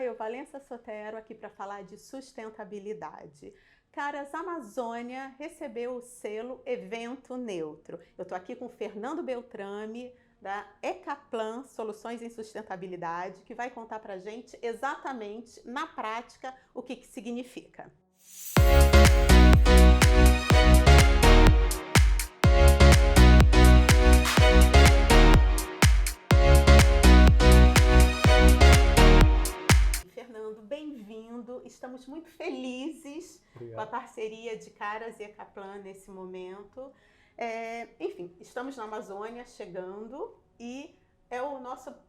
eu, Valença Sotero, aqui para falar de sustentabilidade. Caras, a Amazônia recebeu o selo Evento Neutro. Eu estou aqui com o Fernando Beltrame, da Ecaplan Soluções em Sustentabilidade, que vai contar para a gente exatamente, na prática, o que significa. Fernando, bem-vindo. Estamos muito felizes Obrigado. Com a parceria de Caras e Ecaplan nesse momento. Enfim, estamos na Amazônia chegando e é a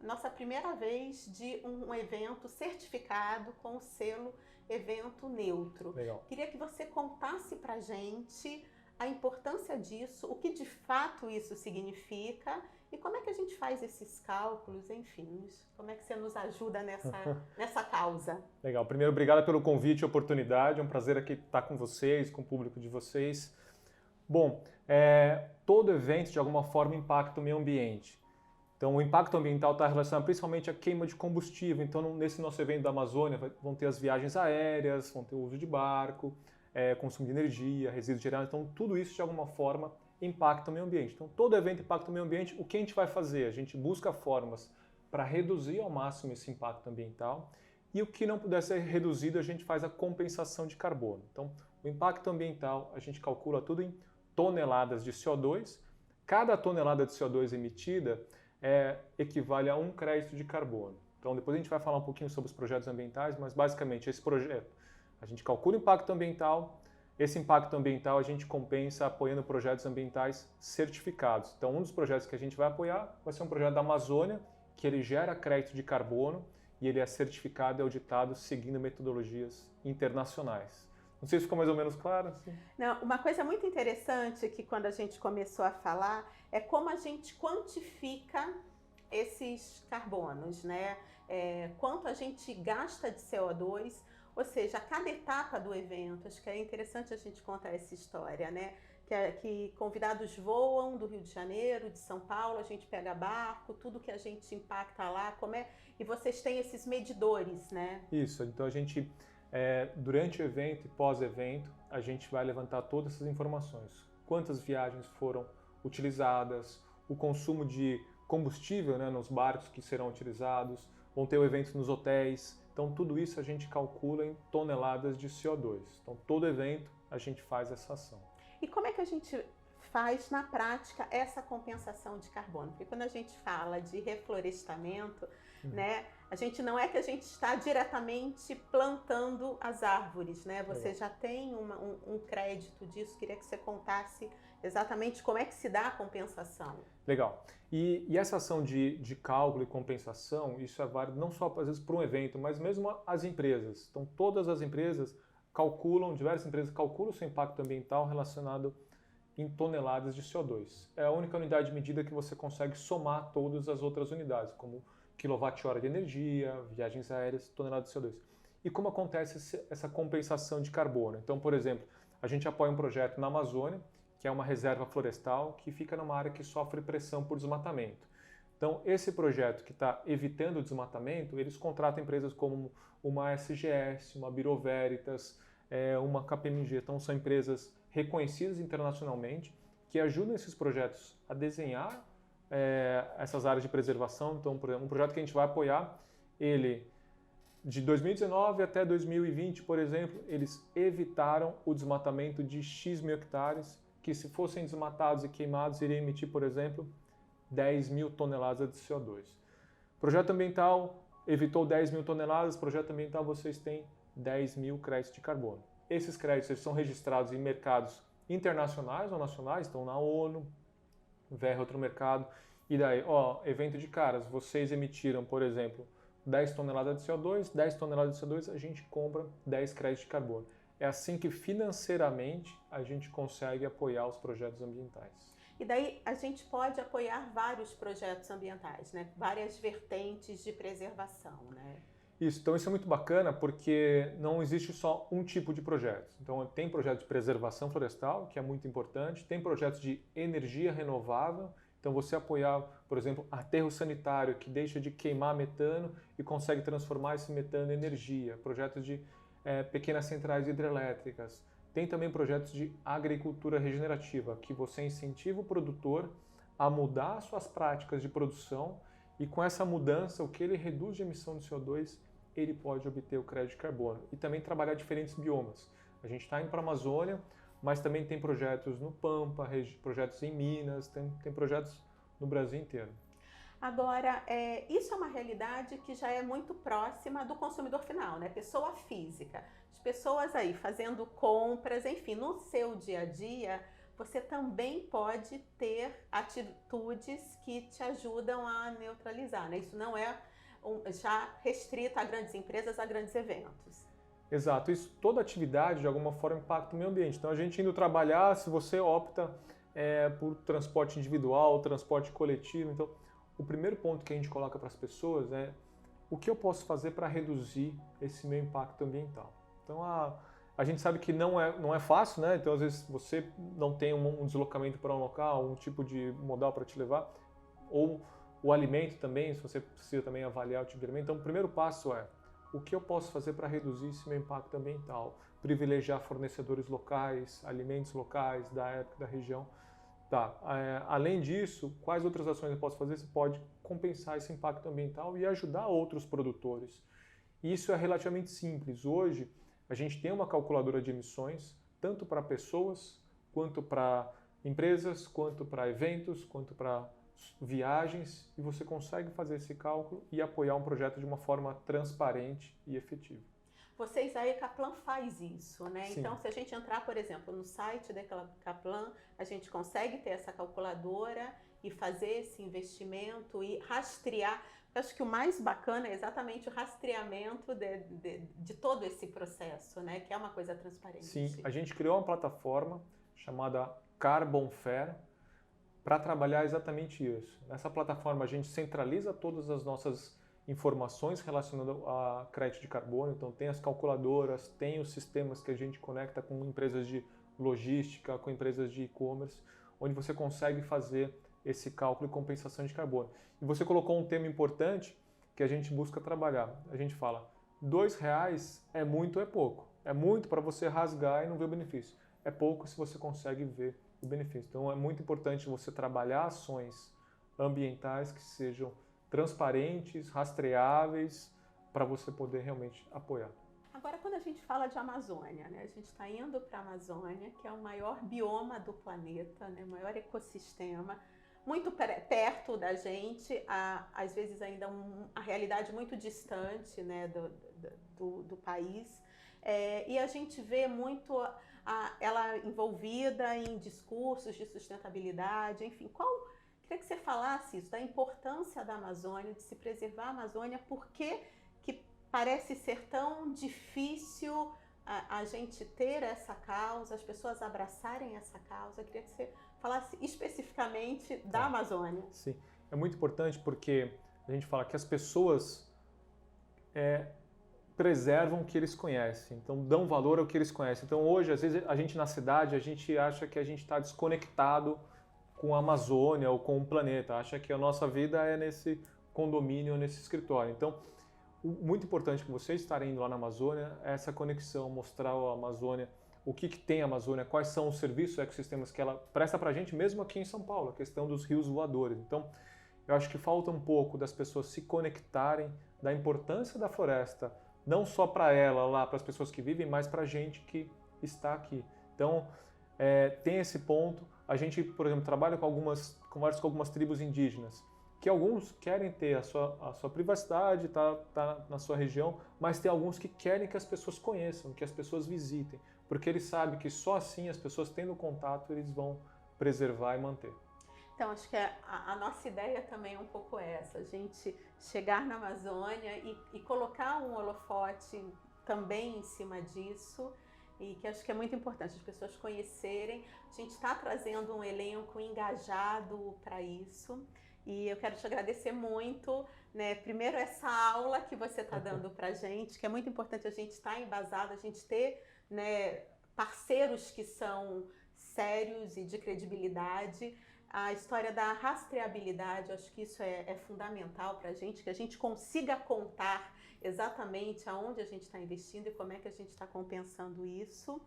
nossa primeira vez de um evento certificado com o selo Evento Neutro. Legal. Queria que você contasse para a gente a importância disso, o que de fato isso significa e como é que a gente faz esses cálculos, enfim, como é que você nos ajuda nessa causa? Legal. Primeiro, obrigado pelo convite e oportunidade. É um prazer aqui estar com vocês, com o público de vocês. Bom, todo evento de alguma forma impacta o meio ambiente. Então, o impacto ambiental está relacionado principalmente à queima de combustível. Então, nesse nosso evento da Amazônia, vão ter as viagens aéreas, vão ter o uso de barco, consumo de energia, resíduos gerais. Então, tudo isso de alguma forma impacta o meio ambiente. Então, todo evento impacta o meio ambiente. O que a gente vai fazer? A gente busca formas para reduzir ao máximo esse impacto ambiental e o que não puder ser reduzido, a gente faz a compensação de carbono. Então, o impacto ambiental, a gente calcula tudo em toneladas de CO2. Cada tonelada de CO2 emitida equivale a um crédito de carbono. Então, depois a gente vai falar um pouquinho sobre os projetos ambientais, mas basicamente esse projeto, a gente calcula o impacto ambiental. Esse impacto ambiental a gente compensa apoiando projetos ambientais certificados. Então, um dos projetos que a gente vai apoiar vai ser um projeto da Amazônia, que ele gera crédito de carbono e ele é certificado e auditado seguindo metodologias internacionais. Não sei se ficou mais ou menos claro. Assim. Não, uma coisa muito interessante que quando a gente começou a falar é como a gente quantifica esses carbonos, né? Quanto a gente gasta de CO2, ou seja, a cada etapa do evento. Acho que é interessante a gente contar essa história, né? Que convidados voam do Rio de Janeiro, de São Paulo, a gente pega barco, tudo que a gente impacta lá, e vocês têm esses medidores, né? Isso, então a gente, durante o evento e pós-evento, a gente vai levantar todas essas informações. Quantas viagens foram utilizadas, o consumo de combustível, né, nos barcos que serão utilizados, vão ter eventos nos hotéis. Então, tudo isso a gente calcula em toneladas de CO2. Então, todo evento a gente faz essa ação. E como é que a gente faz na prática essa compensação de carbono? Porque quando a gente fala de reflorestamento, né, a gente não é que a gente está diretamente plantando as árvores, né? Você já tem um crédito disso. Queria que você contasse exatamente como é que se dá a compensação. Legal. E essa ação de cálculo e compensação, isso é válido não só às vezes para um evento, mas mesmo as empresas. Então, todas as empresas diversas empresas calculam o seu impacto ambiental relacionado em toneladas de CO2. É a única unidade de medida que você consegue somar todas as outras unidades, como quilowatt-hora de energia, viagens aéreas, toneladas de CO2. E como acontece essa compensação de carbono? Então, por exemplo, a gente apoia um projeto na Amazônia, que é uma reserva florestal que fica numa área que sofre pressão por desmatamento. Então, esse projeto que está evitando o desmatamento, eles contratam empresas como uma SGS, uma Bureau Veritas, uma KPMG. Então, são empresas reconhecidas internacionalmente que ajudam esses projetos a desenhar essas áreas de preservação. Então, por exemplo, um projeto que a gente vai apoiar, ele, de 2019 até 2020, por exemplo, eles evitaram o desmatamento de X mil hectares, que se fossem desmatados e queimados, iriam emitir, por exemplo, 10 mil toneladas de CO2. Projeto ambiental evitou 10 mil toneladas, projeto ambiental vocês têm 10 mil créditos de carbono. Esses créditos eles são registrados em mercados internacionais ou nacionais, estão na ONU, VER outro mercado, e daí, evento de caras, vocês emitiram, por exemplo, 10 toneladas de CO2, 10 toneladas de CO2, a gente compra 10 créditos de carbono. É assim que financeiramente a gente consegue apoiar os projetos ambientais. E daí a gente pode apoiar vários projetos ambientais, né? Várias vertentes de preservação, né? Isso, então isso é muito bacana porque não existe só um tipo de projeto. Então tem projeto de preservação florestal, que é muito importante, tem projetos de energia renovável, Então você apoiar, por exemplo, aterro sanitário que deixa de queimar metano e consegue transformar esse metano em energia, projetos de pequenas centrais hidrelétricas. Tem também projetos de agricultura regenerativa, que você incentiva o produtor a mudar suas práticas de produção e com essa mudança, o que ele reduz de emissão de CO2, ele pode obter o crédito de carbono. E também trabalhar diferentes biomas. A gente está indo para a Amazônia, mas também tem projetos no Pampa, projetos em Minas, tem projetos no Brasil inteiro. Agora, isso é uma realidade que já é muito próxima do consumidor final, né? Pessoa física. As pessoas aí fazendo compras, enfim, no seu dia a dia, você também pode ter atitudes que te ajudam a neutralizar, né? Isso não é já restrito a grandes empresas, a grandes eventos. Exato, isso, toda atividade de alguma forma impacta o meio ambiente. Então a gente indo trabalhar, se você opta por transporte individual, transporte coletivo, então o primeiro ponto que a gente coloca para as pessoas é o que eu posso fazer para reduzir esse meu impacto ambiental. Então a gente sabe que não é fácil, né? Então às vezes você não tem um deslocamento para um local, um tipo de modal para te levar, ou o alimento também, se você precisa também avaliar o tipo de alimento. Então o primeiro passo é o que eu posso fazer para reduzir esse meu impacto ambiental? Privilegiar fornecedores locais, alimentos locais, da época, da região. Tá. Além disso, quais outras ações eu posso fazer? Você pode compensar esse impacto ambiental e ajudar outros produtores. Isso é relativamente simples. Hoje, a gente tem uma calculadora de emissões, tanto para pessoas, quanto para empresas, quanto para eventos, quanto para viagens, e você consegue fazer esse cálculo e apoiar um projeto de uma forma transparente e efetiva. Vocês, a Ecaplan faz isso, né? Sim. Então, se a gente entrar, por exemplo, no site da Ecaplan, a gente consegue ter essa calculadora e fazer esse investimento e rastrear. Eu acho que o mais bacana é exatamente o rastreamento de todo esse processo, né? Que é uma coisa transparente. Sim, a gente criou uma plataforma chamada Carbon Fair para trabalhar exatamente isso. Nessa plataforma a gente centraliza todas as nossas informações relacionadas a crédito de carbono, então tem as calculadoras, tem os sistemas que a gente conecta com empresas de logística, com empresas de e-commerce, onde você consegue fazer esse cálculo e compensação de carbono. E você colocou um tema importante que a gente busca trabalhar. A gente fala, R$2 é muito ou é pouco? É muito para você rasgar e não ver o benefício. É pouco se você consegue ver o benefício. Então é muito importante você trabalhar ações ambientais que sejam transparentes, rastreáveis, para você poder realmente apoiar. Agora, quando a gente fala de Amazônia, né, a gente está indo para a Amazônia, que é o maior bioma do planeta, né, o maior ecossistema, muito perto da gente, às vezes ainda a realidade muito distante, né, do país, e a gente vê muito ela envolvida em discursos de sustentabilidade, enfim, queria que você falasse isso, da importância da Amazônia, de se preservar a Amazônia, porque que parece ser tão difícil a gente ter essa causa, as pessoas abraçarem essa causa. Eu queria que você falasse especificamente da Amazônia. Sim, é muito importante porque a gente fala que as pessoas preservam o que eles conhecem, então dão valor ao que eles conhecem. Então hoje, às vezes, a gente na cidade, a gente acha que a gente está desconectado com a Amazônia ou com o planeta, acha que a nossa vida é nesse condomínio, nesse escritório. Então, muito importante que vocês estarem indo lá na Amazônia é essa conexão, mostrar a Amazônia, o que tem a Amazônia, quais são os serviços, ecossistemas que ela presta para a gente, mesmo aqui em São Paulo, a questão dos rios voadores. Então, eu acho que falta um pouco das pessoas se conectarem da importância da floresta, não só para ela lá, para as pessoas que vivem, mas para a gente que está aqui. Então, tem esse ponto. A gente, por exemplo, conversa com algumas tribos indígenas, que alguns querem ter a sua privacidade, tá na sua região, mas tem alguns que querem que as pessoas conheçam, que as pessoas visitem, porque eles sabem que só assim as pessoas tendo contato eles vão preservar e manter. Então, acho que a nossa ideia também é um pouco essa, a gente chegar na Amazônia e colocar um holofote também em cima disso, e que acho que é muito importante as pessoas conhecerem. A gente está trazendo um elenco engajado para isso, e eu quero te agradecer muito, né? Primeiro, essa aula que você está dando para a gente, que é muito importante a gente estar embasado, a gente ter, né, parceiros que são sérios e de credibilidade. A história da rastreabilidade, eu acho que isso é fundamental para a gente, que a gente consiga contar exatamente aonde a gente está investindo e como é que a gente está compensando isso.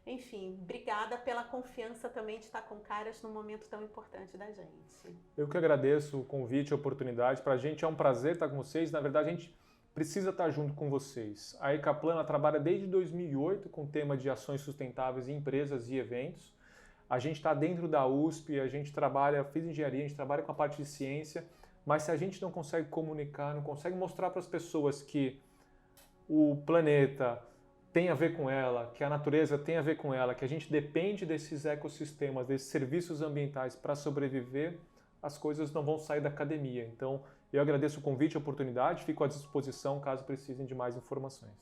Enfim, obrigada pela confiança também de estar com Caras num momento tão importante da gente. Eu que agradeço o convite, a oportunidade. Para a gente é um prazer estar com vocês. Na verdade, a gente precisa estar junto com vocês. A Ecaplana trabalha desde 2008 com o tema de ações sustentáveis em empresas e eventos. A gente está dentro da USP, a gente trabalha, fiz engenharia, a gente trabalha com a parte de ciência, mas se a gente não consegue comunicar, não consegue mostrar para as pessoas que o planeta tem a ver com ela, que a natureza tem a ver com ela, que a gente depende desses ecossistemas, desses serviços ambientais para sobreviver, as coisas não vão sair da academia. Então, eu agradeço o convite, a oportunidade, fico à disposição caso precisem de mais informações.